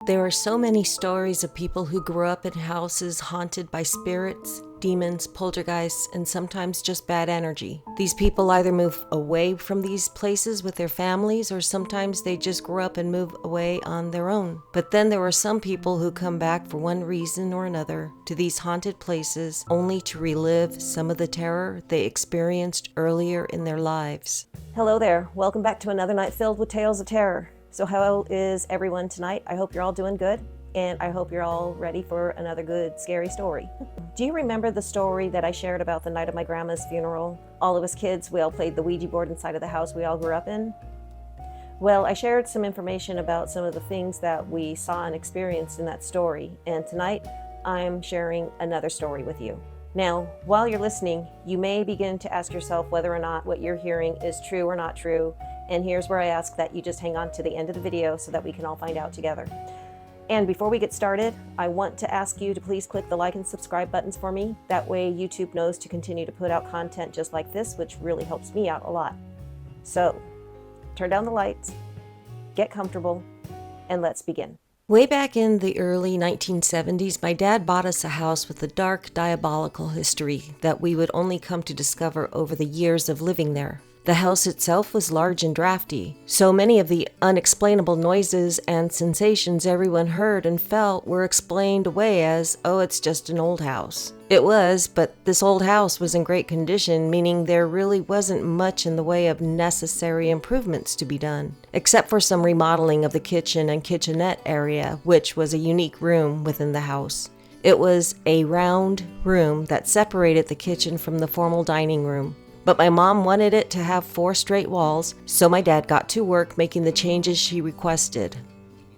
There are so many stories of people who grew up in houses haunted by spirits, demons, poltergeists, and sometimes just bad energy. These people either move away from these places with their families, or sometimes they just grow up and move away on their own. But then there are some people who come back for one reason or another to these haunted places only to relive some of the terror they experienced earlier in their lives. Hello there. Welcome back to another night filled with tales of terror. So how is everyone tonight? I hope you're all doing good, and I hope you're all ready for another good scary story. Do you remember the story that I shared about the night of my grandma's funeral? All of us kids, we all played the Ouija board inside of the house we all grew up in. Well, I shared some information about some of the things that we saw and experienced in that story, and tonight I'm sharing another story with you. Now, while you're listening, you may begin to ask yourself whether or not what you're hearing is true or not true. And here's where I ask that you just hang on to the end of the video so that we can all find out together. And before we get started, I want to ask you to please click the like and subscribe buttons for me. That way YouTube knows to continue to put out content just like this, which really helps me out a lot. So, turn down the lights, get comfortable, and let's begin. Way back in the early 1970s, my dad bought us a house with a dark, diabolical history that we would only come to discover over the years of living there. The house itself was large and drafty, so many of the unexplainable noises and sensations everyone heard and felt were explained away as, oh, it's just an old house. It was, but this old house was in great condition, meaning there really wasn't much in the way of necessary improvements to be done, except for some remodeling of the kitchen and kitchenette area, which was a unique room within the house. It was a round room that separated the kitchen from the formal dining room. But my mom wanted it to have 4 straight walls, so my dad got to work making the changes she requested.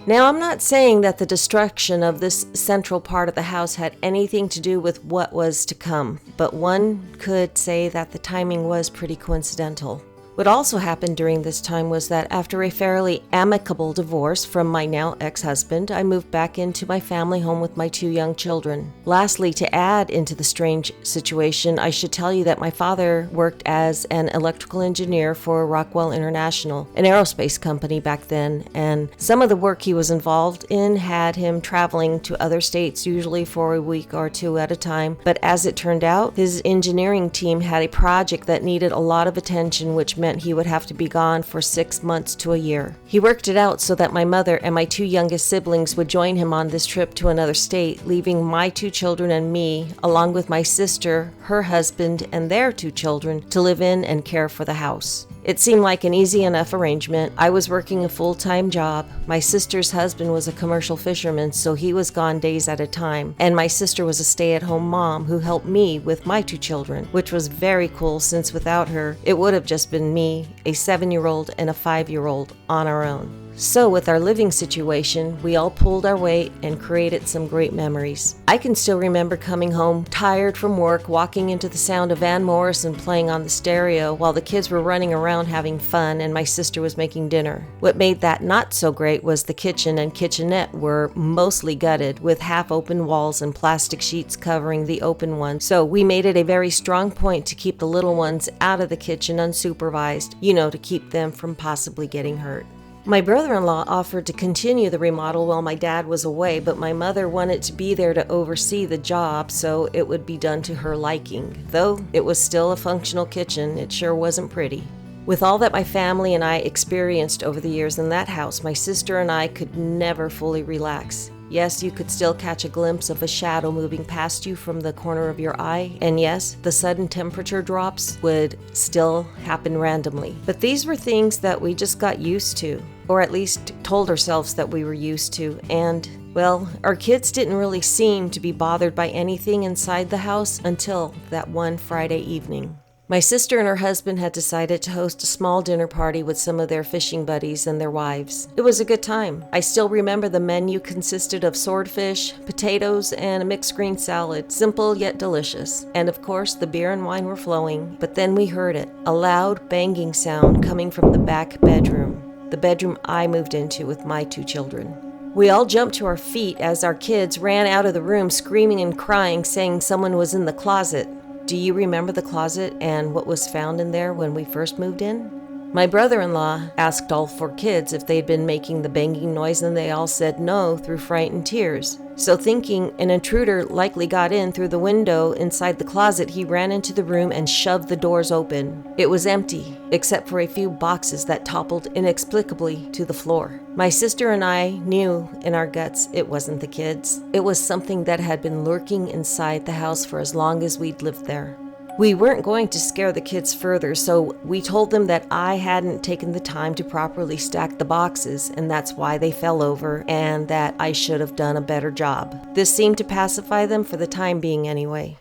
Now, I'm not saying that the destruction of this central part of the house had anything to do with what was to come, but one could say that the timing was pretty coincidental. What also happened during this time was that after a fairly amicable divorce from my now ex-husband, I moved back into my family home with my 2 young children. Lastly, to add into the strange situation, I should tell you that my father worked as an electrical engineer for Rockwell International, an aerospace company back then, and some of the work he was involved in had him traveling to other states, usually for a week or 2 at a time. But as it turned out, his engineering team had a project that needed a lot of attention, which meant he would have to be gone for 6 months to a year. He worked it out so that my mother and my 2 youngest siblings would join him on this trip to another state, leaving my 2 children and me, along with my sister, her husband, and their 2 children, to live in and care for the house. It seemed like an easy enough arrangement. I was working a full-time job. My sister's husband was a commercial fisherman, so he was gone days at a time. And my sister was a stay-at-home mom who helped me with my 2 children, which was very cool since without her, it would have just been me, a 7-year-old and a 5-year-old on our own. So with our living situation, we all pulled our weight and created some great memories. I can still remember coming home tired from work, walking into the sound of Van Morrison playing on the stereo while the kids were running around having fun and my sister was making dinner. What made that not so great was the kitchen and kitchenette were mostly gutted with half-open walls and plastic sheets covering the open ones. So we made it a very strong point to keep the little ones out of the kitchen unsupervised, to keep them from possibly getting hurt. My brother-in-law offered to continue the remodel while my dad was away, but my mother wanted to be there to oversee the job so it would be done to her liking. Though it was still a functional kitchen, it sure wasn't pretty. With all that my family and I experienced over the years in that house, my sister and I could never fully relax. Yes, you could still catch a glimpse of a shadow moving past you from the corner of your eye. And yes, the sudden temperature drops would still happen randomly. But these were things that we just got used to, or at least told ourselves that we were used to. And, well, our kids didn't really seem to be bothered by anything inside the house until that one Friday evening. My sister and her husband had decided to host a small dinner party with some of their fishing buddies and their wives. It was a good time. I still remember the menu consisted of swordfish, potatoes, and a mixed green salad, simple yet delicious. And of course, the beer and wine were flowing. But then we heard it, a loud banging sound coming from the back bedroom, the bedroom I moved into with my 2 children. We all jumped to our feet as our kids ran out of the room screaming and crying, saying someone was in the closet. Do you remember the closet and what was found in there when we first moved in? My brother-in-law asked all 4 kids if they'd been making the banging noise, and they all said no through frightened tears. So thinking an intruder likely got in through the window inside the closet, he ran into the room and shoved the doors open. It was empty, except for a few boxes that toppled inexplicably to the floor. My sister and I knew in our guts it wasn't the kids. It was something that had been lurking inside the house for as long as we'd lived there. We weren't going to scare the kids further, so we told them that I hadn't taken the time to properly stack the boxes, and that's why they fell over, and that I should have done a better job. This seemed to pacify them for the time being anyway.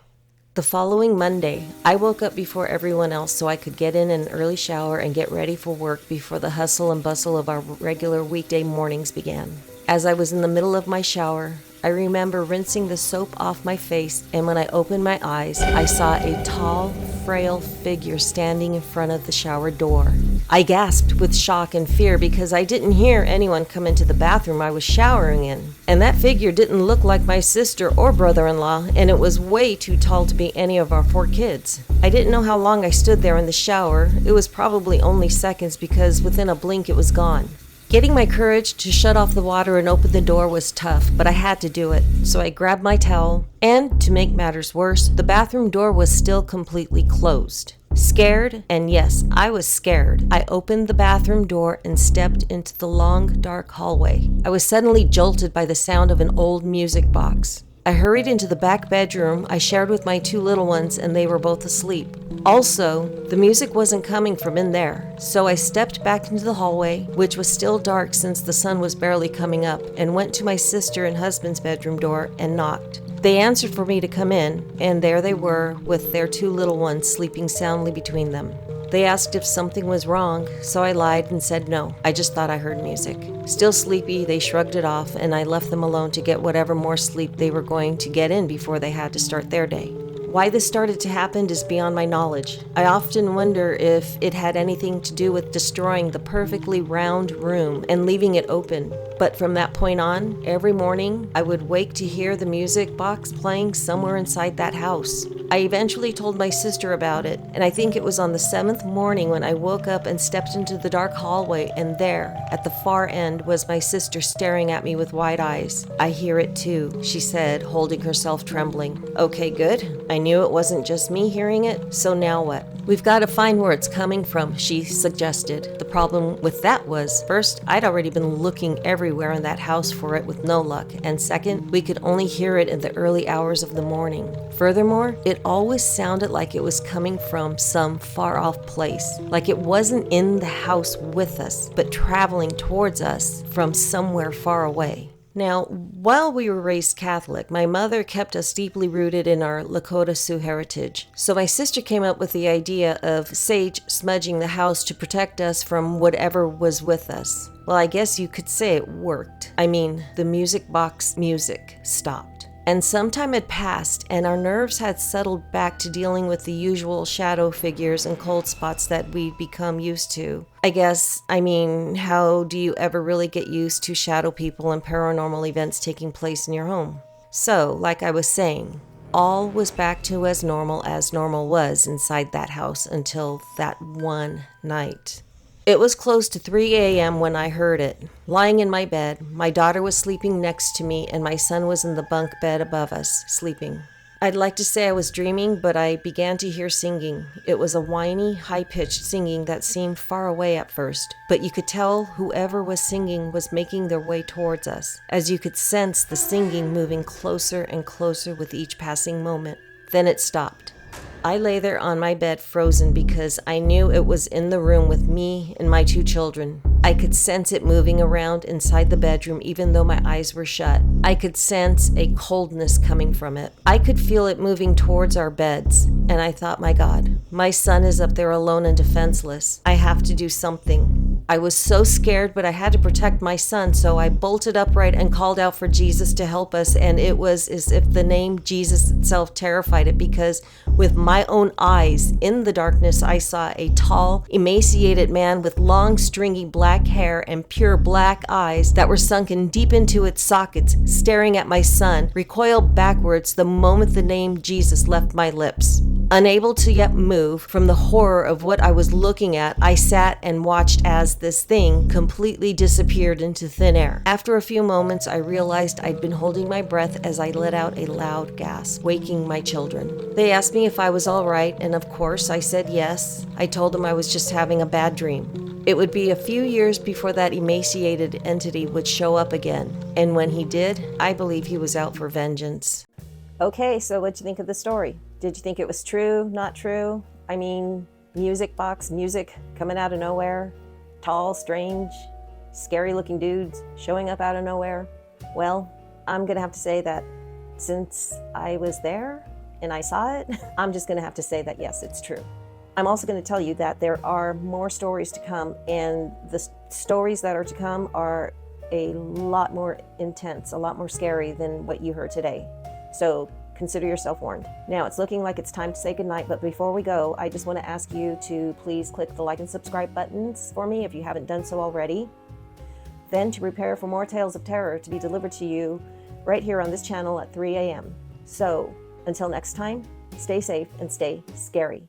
The following Monday, I woke up before everyone else so I could get in an early shower and get ready for work before the hustle and bustle of our regular weekday mornings began. As I was in the middle of my shower, I remember rinsing the soap off my face, and when I opened my eyes, I saw a tall, frail figure standing in front of the shower door. I gasped with shock and fear because I didn't hear anyone come into the bathroom I was showering in. And that figure didn't look like my sister or brother-in-law, and it was way too tall to be any of our 4 kids. I didn't know how long I stood there in the shower. It was probably only seconds because within a blink it was gone. Getting my courage to shut off the water and open the door was tough, but I had to do it. So I grabbed my towel, and to make matters worse, the bathroom door was still completely closed. Scared, and yes, I was scared, I opened the bathroom door and stepped into the long, dark hallway. I was suddenly jolted by the sound of an old music box. I hurried into the back bedroom I shared with my 2 little ones, and they were both asleep. Also, the music wasn't coming from in there, so I stepped back into the hallway, which was still dark since the sun was barely coming up, and went to my sister and husband's bedroom door and knocked. They answered for me to come in, and there they were with their 2 little ones sleeping soundly between them. They asked if something was wrong, so I lied and said no, I just thought I heard music. Still sleepy, they shrugged it off, and I left them alone to get whatever more sleep they were going to get in before they had to start their day. Why this started to happen is beyond my knowledge. I often wonder if it had anything to do with destroying the perfectly round room and leaving it open. But from that point on, every morning, I would wake to hear the music box playing somewhere inside that house. I eventually told my sister about it, and I think it was on the 7th morning when I woke up and stepped into the dark hallway, and there, at the far end, was my sister staring at me with wide eyes. "I hear it too," she said, holding herself trembling. "Okay, good. I knew it wasn't just me hearing it, so now what? We've got to find where it's coming from," she suggested. The problem with that was, first, I'd already been looking everywhere in that house for it with no luck, and second, we could only hear it in the early hours of the morning. Furthermore, it always sounded like it was coming from some far-off place, like it wasn't in the house with us, but traveling towards us from somewhere far away. Now, while we were raised Catholic, my mother kept us deeply rooted in our Lakota Sioux heritage. So my sister came up with the idea of sage smudging the house to protect us from whatever was with us. Well, I guess you could say it worked. I mean, the music box music stopped. And some time had passed, and our nerves had settled back to dealing with the usual shadow figures and cold spots that we'd become used to. How do you ever really get used to shadow people and paranormal events taking place in your home? So, like I was saying, all was back to as normal was inside that house until that one night. It was close to 3 a.m. when I heard it. Lying in my bed, my daughter was sleeping next to me, and my son was in the bunk bed above us, sleeping. I'd like to say I was dreaming, but I began to hear singing. It was a whiny, high-pitched singing that seemed far away at first, but you could tell whoever was singing was making their way towards us, as you could sense the singing moving closer and closer with each passing moment. Then it stopped. I lay there on my bed frozen because I knew it was in the room with me and my 2 children. I could sense it moving around inside the bedroom even though my eyes were shut. I could sense a coldness coming from it. I could feel it moving towards our beds, and I thought, my God, my son is up there alone and defenseless. I have to do something. I was so scared, but I had to protect my son, so I bolted upright and called out for Jesus to help us, and it was as if the name Jesus itself terrified it, because with my own eyes, in the darkness, I saw a tall, emaciated man with long, stringy black hair and pure black eyes that were sunken deep into its sockets, staring at my son, recoiled backwards the moment the name Jesus left my lips. Unable to yet move from the horror of what I was looking at, I sat and watched as this thing completely disappeared into thin air. After a few moments, I realized I'd been holding my breath as I let out a loud gasp, waking my children. They asked me if I was all right, and of course I said yes. I told them I was just having a bad dream. It would be a few years before that emaciated entity would show up again, and when he did, I believe he was out for vengeance. Okay, so what'd you think of the story? Did you think it was true, not true? I mean, music coming out of nowhere, tall, strange, scary looking dudes showing up out of nowhere. Well, I'm gonna have to say that since I was there and I saw it, I'm just gonna have to say that yes, it's true. I'm also gonna tell you that there are more stories to come, and the stories that are to come are a lot more intense, a lot more scary than what you heard today. So consider yourself warned. Now it's looking like it's time to say goodnight, but before we go, I just want to ask you to please click the like and subscribe buttons for me if you haven't done so already. Then to prepare for more tales of terror to be delivered to you right here on this channel at 3 a.m. So until next time, stay safe and stay scary.